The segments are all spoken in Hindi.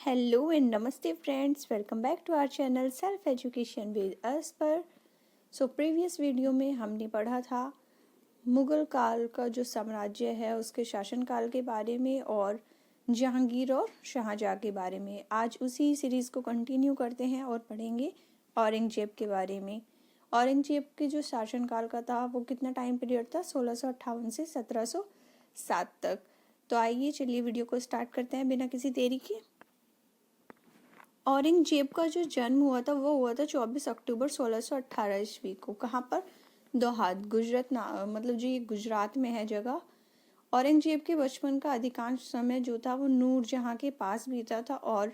हेलो एंड नमस्ते friends, welcome back to our channel self education with us पर। प्रीवियस वीडियो में हमने पढ़ा था मुगल काल का जो साम्राज्य है उसके शासनकाल के बारे में और जहांगीर और शाहजहाँ के बारे में। आज उसी सीरीज़ को कंटिन्यू करते हैं और पढ़ेंगे औरंगजेब के बारे में। औरंगजेब के जो शासनकाल का था वो कितना टाइम पीरियड था, 1658 से 1707 तक। तो आइए चलिए वीडियो को स्टार्ट करते हैं बिना किसी देरी के। औरंगजेब का जो जन्म हुआ था वो हुआ था 24 अक्टूबर 1618 ईस्वी को। कहाँ पर? दोहाद, गुजरात मतलब जो ये गुजरात में है जगह। औरंगजेब के बचपन का अधिकांश समय जो था वो नूरजहां के पास बीता था और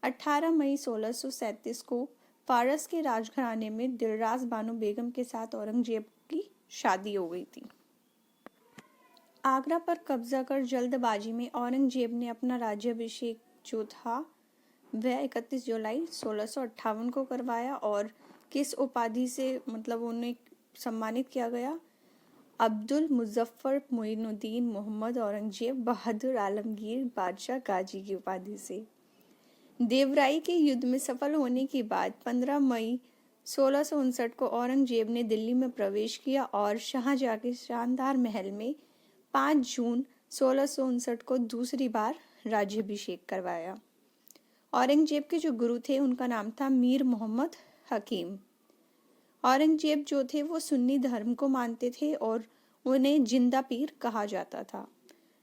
18 मई 1637 को फारस के राजघराने में दिलरास बानो बेगम के साथ औरंगजेब की शादी हो गई थी। आगरा पर कब्जा कर जल्दबाजी में औरंगजेब ने अपना राज्याभिषेक जो था वह 31 जुलाई 1658 को करवाया। और किस उपाधि से मतलब उन्हें सम्मानित किया गया? अब्दुल मुजफ्फर मोइनुद्दीन मोहम्मद औरंगजेब बहादुर आलमगीर बादशाह गाजी की उपाधि से। देवराई के युद्ध में सफल होने के बाद 15 मई 1659 को औरंगजेब ने दिल्ली में प्रवेश किया और शाहजहाँ के शानदार महल में 5 जून 1659 को दूसरी बार राज्याभिषेक करवाया। औरंगजेब के जो गुरु थे उनका नाम था मीर मोहम्मद हकीम। औरंगजेब जो थे वो सुन्नी धर्म को मानते थे और उन्हें जिंदा पीर कहा जाता था।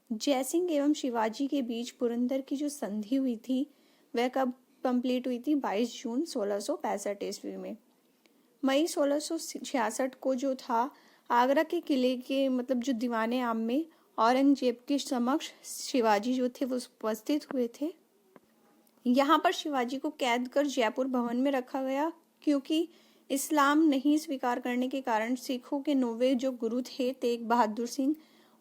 जयसिंह एवं शिवाजी के बीच पुरंदर की जो संधि हुई थी वह कब कंप्लीट हुई थी? 22 जून 1665 ईस्वी में। मई 1666 को जो था आगरा के किले के मतलब जो दीवाने आम में औरंगजेब के समक्ष शिवाजी जो थे वो उपस्थित हुए थे। यहाँ पर शिवाजी को कैद कर जयपुर भवन में रखा गया क्योंकि इस्लाम नहीं स्वीकार करने के कारण सिखों के 9वें जो गुरु थे तेग बहादुर सिंह,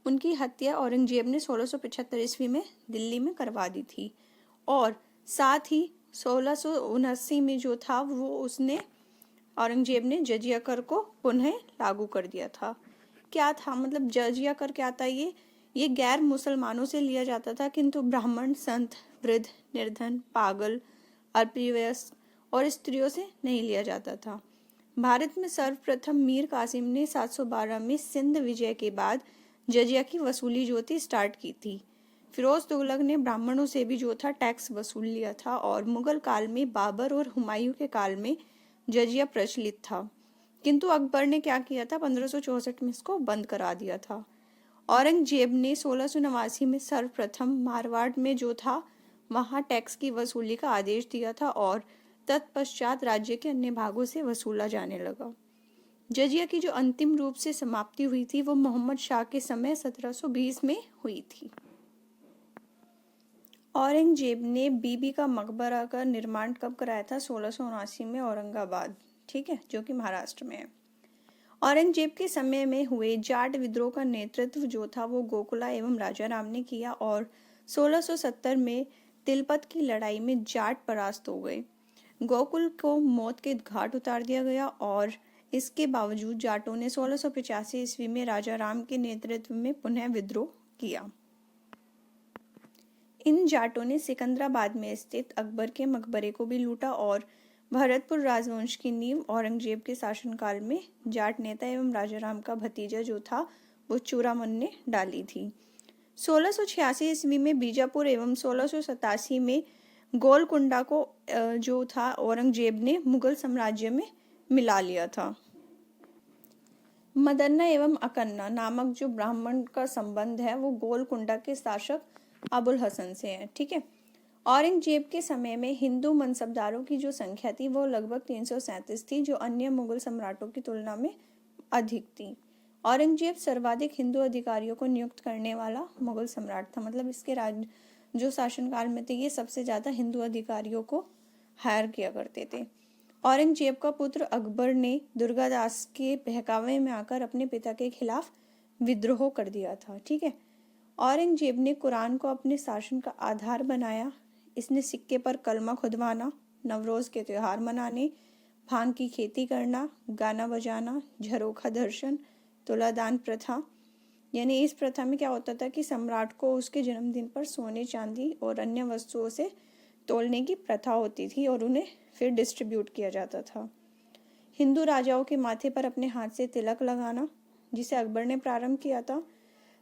उनकी हत्या औरंगजेब ने 1675 ईस्वी में दिल्ली में करवा दी थी। और साथ ही 1679 में जो था वो उसने औरंगजेब ने जजिया कर को पुनः लागू कर दिया था। क्या था मतलब जजिया कर क्या था? ये गैर मुसलमानों से लिया जाता था किंतु ब्राह्मण, संत, वृद्ध, निर्धन, पागल, अल्पवयस्क और स्त्रियों से नहीं लिया जाता था। भारत में सर्वप्रथम मीर कासिम ने 712 में सिंध विजय के बाद जजिया की वसूली जो थी स्टार्ट की थी। फिरोज तुगलक ने ब्राह्मणों से भी जो था टैक्स वसूल लिया था और मुगल काल में बाबर और हुमायूं के काल में जजिया प्रचलित था। किंतु अकबर ने क्या किया था? 1564 में इसको बंद करा दिया था। औरंगजेब ने 1689 में सर्वप्रथम मारवाड़ में जो था वहां टैक्स की वसूली का आदेश दिया था और तत्पश्चात राज्य के अन्य भागों से वसूला जाने लगा। जजिया की जो अंतिम रूप से समाप्ति हुई थी वो मोहम्मद शाह के समय 1720 में हुई थी। औरंगजेब ने बीबी का मकबरा का निर्माण कब कराया था? 1679 में औरंगाबाद, ठीक है, जो कि महाराष्ट्र में है। औरंगजेब के समय में हुए जाट विद्रोह का नेतृत्व जो था वो गोकुला एवं राजा राम ने किया और 1670 में तिलपत की लड़ाई में जाट परास्त हो गए। गोकुल को मौत के घाट उतार दिया गया और इसके बावजूद जाटों ने 1685 ईस्वी में राजा राम के नेतृत्व में पुनः विद्रोह किया। इन जाटों ने सिकंदराबाद में स्थित अकबर के मकबरे को भी लूटा और भरतपुर राजवंश की नींव औरंगजेब के शासनकाल में जाट नेता एवं राजा राम का भतीजा जो था वो चूड़ामन ने डाली थी। 1686 ईस्वी में बीजापुर एवं 1687 में गोलकुंडा को जो था औरंगजेब ने मुगल साम्राज्य में मिला लिया था। मदन्ना एवं अकन्ना नामक जो ब्राह्मण का संबंध है वो गोलकुंडा के शासक अबुल हसन से है, ठीक है। औरंगजेब के समय में हिंदू मनसबदारों की जो संख्या थी वो लगभग 337 थी, जो अन्य मुगल सम्राटों की तुलना में अधिक थी। औरंगजेब सर्वाधिक हिंदू अधिकारियों को नियुक्त करने वाला मुगल सम्राट था, मतलब इसके राज जो शासनकाल में थे ये सबसे ज्यादा हिंदू अधिकारियों को हायर किया करते थे। औरंगजेब का पुत्र अकबर ने दुर्गादास के बहकावे में आकर अपने पिता के खिलाफ विद्रोह कर दिया था, ठीक है। औरंगजेब ने कुरान को अपने शासन का आधार बनाया। इसने सिक्के पर कलमा खुदवाना, नवरोज के त्योहार मनाने, भांग की खेती करना, गाना बजाना, झरोखा दर्शन, तुलादान प्रथा, यानी इस प्रथा में क्या होता था कि सम्राट को उसके जन्मदिन पर सोने, चांदी और अन्य वस्तुओं से तोलने की प्रथा होती थी और उन्हें फिर डिस्ट्रीब्यूट किया जाता था। हिंदू राजाओं के माथे पर अपने हाथ से तिलक लगाना, जिसे अकबर ने प्रारंभ किया था।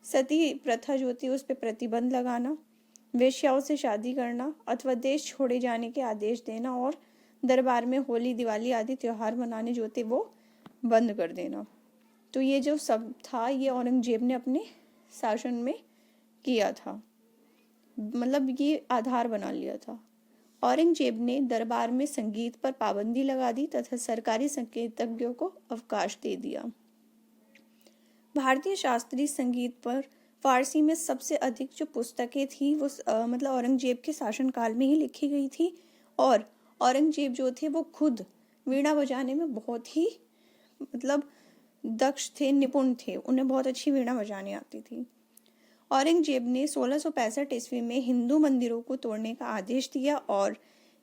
सती प्रथा जो थी उस पर प्रतिबंध लगाना, वेश्याओं से शादी करना अथवा देश छोड़े जाने के आदेश देना और दरबार में होली, दिवाली आदि त्योहार मनाने जो थे वो बंद कर देना। तो ये जो सब था ये औरंगजेब ने अपने शासन में किया था, मतलब ये आधार बना लिया था। औरंगजेब ने दरबार में संगीत पर पाबंदी लगा दी तथा सरकारी संगीतज्ञों को अवकाश दे दिया। भारतीय शास्त्रीय संगीत पर फारसी में सबसे अधिक जो पुस्तकें थी वो मतलब औरंगजेब के शासनकाल में ही लिखी गई थी। और औरंगजेब जो थे वो खुद वीणा बजाने में बहुत ही मतलब दक्ष थे, निपुण थे, उन्हें बहुत अच्छी वीणा बजानी आती थी। औरंगजेब ने 1665 ईस्वी में हिंदू मंदिरों को तोड़ने का आदेश दिया और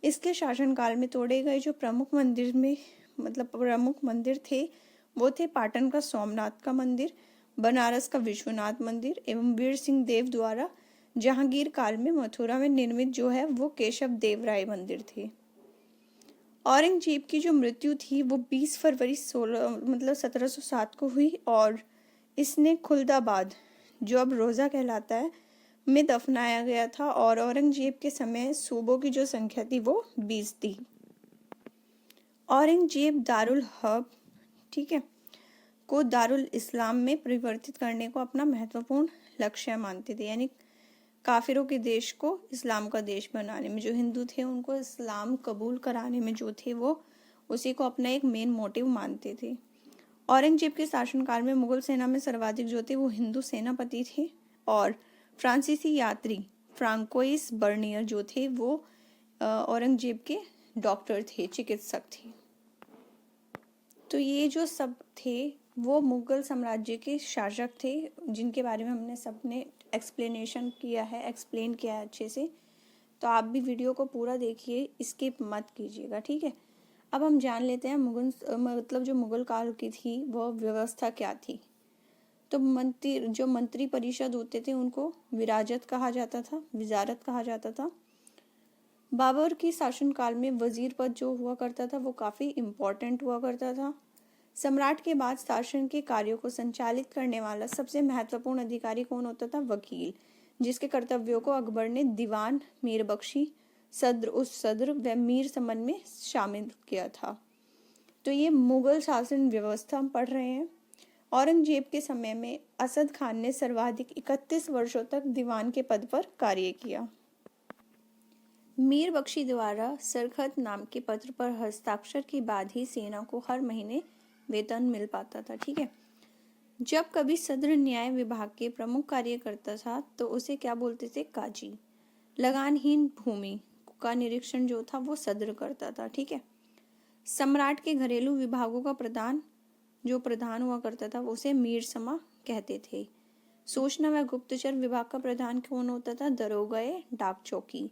इसके शासनकाल में तोड़े गए जो प्रमुख मंदिर थे वो थे पाटन का सोमनाथ का मंदिर, बनारस का विश्वनाथ मंदिर एवं वीर सिंह देव द्वारा जहांगीर काल में मथुरा में निर्मित जो है वो केशव देव राय मंदिर थे। औरंगजेब की जो मृत्यु थी वो 20 फरवरी 1707 को हुई और इसने खुलदाबाद, जो अब रोजा कहलाता है, में दफनाया गया था। और औरंगजेब के समय सूबों की जो संख्या थी वो 20 थी। औरंगजेब दारुल हर्ब, ठीक है, को दारुल इस्लाम में परिवर्तित करने को अपना महत्वपूर्ण लक्ष्य मानते थे, यानी काफिरों के देश को इस्लाम का देश बनाने में, जो हिंदू थे उनको इस्लाम कबूल कराने में जो थे वो उसी को अपना एक मेन मोटिव मानते थे। औरंगजेब के शासनकाल में मुगल सेना में सर्वाधिक जो थे वो हिंदू सेनापति थे और फ्रांसीसी यात्री फ्रांकोइस बर्नियर जो थे वो औरंगजेब के डॉक्टर थे, चिकित्सक थे। तो ये जो सब थे वो मुगल साम्राज्य के शासक थे जिनके बारे में हमने सबने एक्सप्लेन किया है अच्छे से। तो आप भी वीडियो को पूरा देखिए, स्किप मत कीजिएगा, ठीक है। अब हम जान लेते हैं जो मुगल काल की थी वह व्यवस्था क्या थी। तो मंत्री परिषद होते थे उनको विराजत कहा जाता था, विजारत कहा जाता था। बाबर की शासनकाल में वजीर पद जो हुआ करता था वो काफी इम्पोर्टेंट हुआ करता था। सम्राट के बाद शासन के कार्यों को संचालित करने वाला सबसे महत्वपूर्ण अधिकारी कौन होता था? वकील, जिसके कर्तव्यों को अकबर ने दीवान, मीर बख्शी, सद्र व मीर समन में शामिल किया था। तो ये मुगल शासन व्यवस्था हम पढ़ रहे हैं। औरंगजेब के समय में असद खान ने सर्वाधिक 31 वर्षों तक दीवान के पद पर कार्य किया। मीर बख्शी द्वारा सरखत नाम के पत्र पर हस्ताक्षर के बाद ही सेना को हर महीने वेतन मिल पाता था, ठीक है। जब कभी सद्र न्याय विभाग के प्रमुख कार्य करता था तो उसे क्या बोलते थे? काजी। लगानहीन भूमि का निरीक्षण जो था वो सद्र करता था, ठीक है। सम्राट के घरेलू विभागों का प्रधान हुआ करता था उसे मीर समा कहते थे। सूचना व गुप्तचर विभाग का प्रधान कौन होता था? दरोगा डाक चौकी।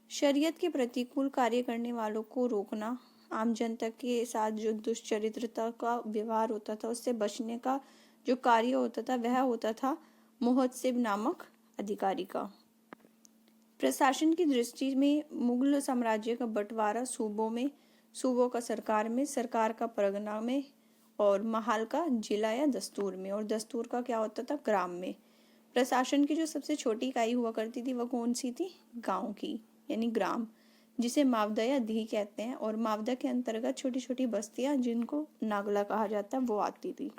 शरीयत के प्रतिकूल कार्य करने वालों को रोकना, आम जनता के साथ जो दुष्चरित्रता का व्यवहार होता था उससे बचने का जो कार्य होता था वह होता था मुहतसिब नामक अधिकारी का। प्रशासन की दृष्टि में मुगल साम्राज्य का बंटवारा सूबों का सरकार में, सरकार का परगना में और महाल का जिला या दस्तूर में, और दस्तूर का क्या होता था? ग्राम में। प्रशासन की जो सबसे छोटी इकाई हुआ करती थी वह कौन सी थी? गांव की, यानी ग्राम, जिसे मावदा या दी कहते हैं। और मावदा के अंतर्गत छोटी छोटी बस्तियां जिनको नागला कहा जाता है वो आती थी।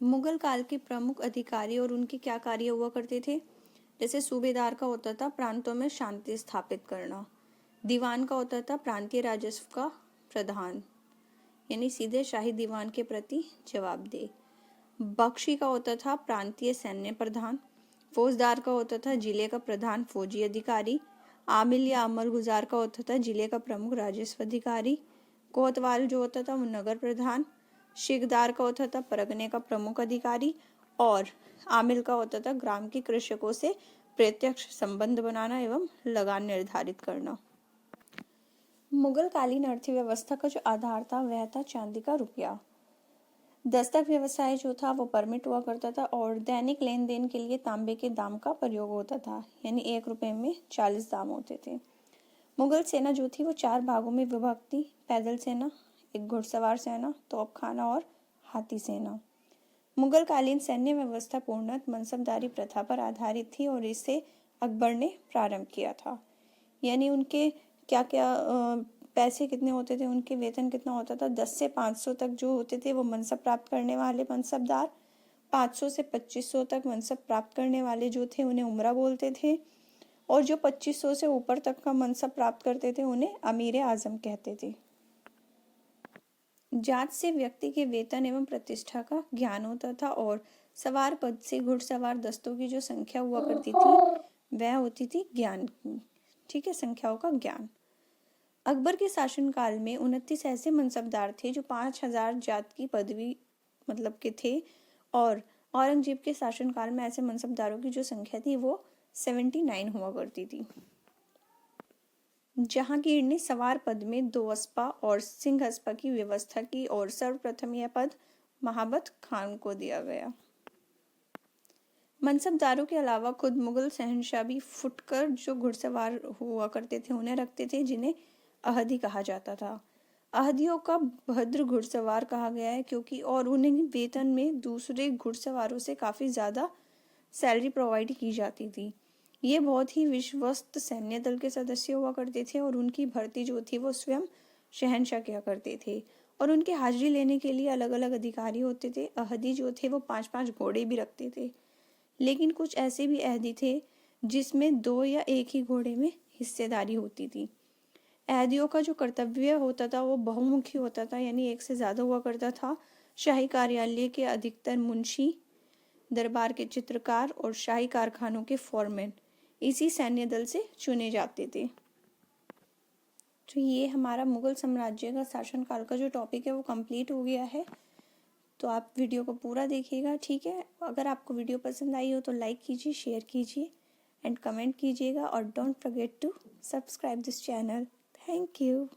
मुगल काल के प्रमुख अधिकारी और उनके क्या कार्य हुआ करते थे? जैसे सूबेदार का होता था प्रांतों में शांति स्थापित करना, दीवान का होता था प्रांतीय राजस्व का प्रधान, यानी सीधे शाही दीवान के प्रति जवाबदेह। बख्शी का होता था प्रांतीय सैन्य प्रधान, फौजदार का होता था जिले का प्रधान फौजी अधिकारी, आमिल या अमल गुजार का होता था जिले का प्रमुख राजस्व अधिकारी, कोतवाल जो होता था वो नगर प्रधान, शिकदार का होता था परगने का प्रमुख अधिकारी, और आमिल का होता था ग्राम के कृषकों से प्रत्यक्ष संबंध बनाना एवं लगान निर्धारित करना। मुगल कालीन अर्थव्यवस्था का जो आधार था वह था चांदी का रुपया। दस्तक व्यवसाय जो था वो परमिट हुआ करता था और दैनिक लेन देन के लिए तांबे के दाम का प्रयोग होता था, यानी 1 रुपये में 40 दाम होते थे। मुगल सेना जो थी वो 4 भागों में विभक्त थी, पैदल सेना, एक घुड़सवार सेना, तोपखाना और हाथी सेना। मुगल कालीन सैन्य व्यवस्था पूर्णतः मनसबदारी प्रथा पर आधारित थी और इसे अकबर ने प्रारंभ किया था। यानी उनके क्या क्या पैसे कितने होते थे, उनके वेतन कितना होता था, 10 से 500 तक जो होते थे वो मनसब प्राप्त करने वाले मनसबदार, 500 से 2500 तक मनसब प्राप्त करने वाले जो थे उन्हें उमरा बोलते थे, और जो 2500 से ऊपर तक का मनसब प्राप्त करते थे उन्हें अमीर आजम कहते थे। जात से व्यक्ति के वेतन एवं प्रतिष्ठा का ज्ञान होता था और सवार पद से घुड़सवार दस्तों की जो संख्या हुआ करती थी वह होती थी ज्ञान की। ठीक है, संख्याओं का ज्ञान। अकबर के शासनकाल में 29 ऐसे मनसबदार थे जो 5000 जात की पदवी मतलब के थे, और औरंगजेब के शासनकाल में ऐसे मनसबदारों की जो संख्या थी वो 79 हुआ करती थी। जहांगीर ने सवार पद में 2 अस्पा और सिंह अस्पा की व्यवस्था की और सर्वप्रथम यह पद महाबत खान को दिया गया। मनसबदारों के अलावा खुद मुगल शहंशाह भी फुटकर जो घुड़सवार हुआ करते थे उन्हें रखते थे, जिन्हें अहदी कहा जाता था। अहदियों का भद्र घुड़सवार कहा गया है क्योंकि और उन्हें वेतन में दूसरे घुड़सवारों से काफ़ी ज़्यादा सैलरी प्रोवाइड की जाती थी। ये बहुत ही विश्वस्त सैन्य दल के सदस्य हुआ करते थे और उनकी भर्ती जो थी वो स्वयं शहंशाह किया करते थे, और उनके हाजिरी लेने के लिए अलग अलग अधिकारी होते थे। अहदी जो थे वो 5-5 घोड़े भी रखते थे, लेकिन कुछ ऐसे भी अहदी थे जिसमें 2 या 1 ही घोड़े में हिस्सेदारी होती थी। अहदियों का जो कर्तव्य होता था वो बहुमुखी होता था, यानी एक से ज़्यादा हुआ करता था। शाही कार्यालय के अधिकतर मुंशी, दरबार के चित्रकार और शाही कारखानों के फॉरमैन इसी सैन्य दल से चुने जाते थे। तो ये हमारा मुगल साम्राज्य का शासनकाल का जो टॉपिक है वो कंप्लीट हो गया है। तो आप वीडियो को पूरा देखिएगा, ठीक है। अगर आपको वीडियो पसंद आई हो तो लाइक कीजिए, शेयर कीजिए एंड कमेंट कीजिएगा, और don't forget to subscribe this channel. Thank you.